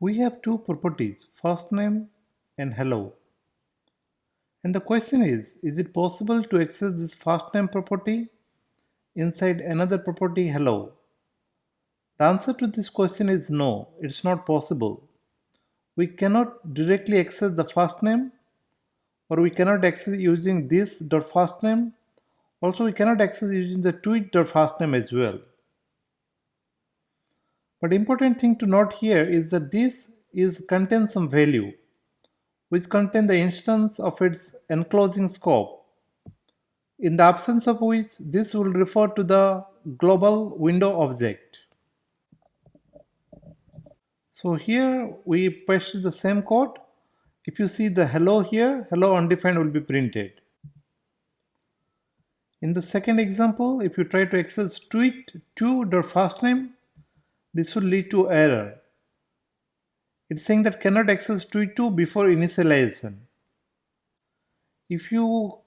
We have two properties, first name and hello. And the question is it possible to access this first name property inside another property hello? The answer to this question is no, it's not possible. We cannot directly access the first name, or we cannot access using this dot first name. Also, we cannot access using the tweet dot first name as well. But important thing to note here is that this is contains some value which contain the instance of its enclosing scope, in the absence of which this will refer to the global window object. So here we paste the same code. If you see the hello here, hello undefined will be printed. In the second example, if you try to access tweet2.firstname, this will lead to error. It's saying that cannot access tweet2 before initialization. If you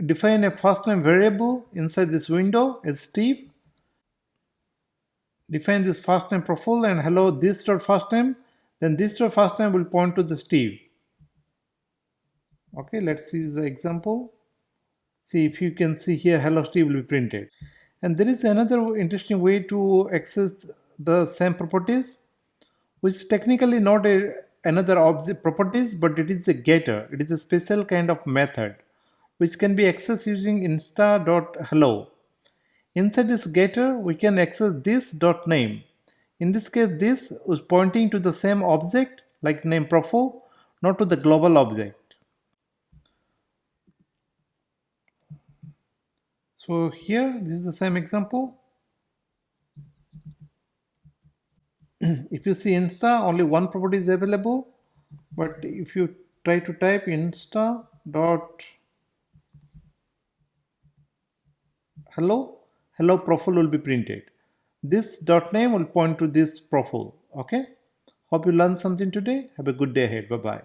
define a firstname variable inside this window as Steve, define this firstname profile and hello this dot firstname, then this dot firstname will point to the Steve. Okay, let's see the example. See, if you can see here, hello Steve will be printed. And there is another interesting way to access the same properties, which is technically not another object properties, but it is a getter. It is a special kind of method which can be accessed using insta.hello. Inside this getter, we can access this dot name. In this case, this is pointing to the same object like name profile, not to the global object. So here, this is the same example. If you see insta, only one property is available, but if you try to type insta dot hello, hello profile will be printed. This dot name will point to this profile. Okay, hope you learned something today. Have a good day ahead. Bye bye.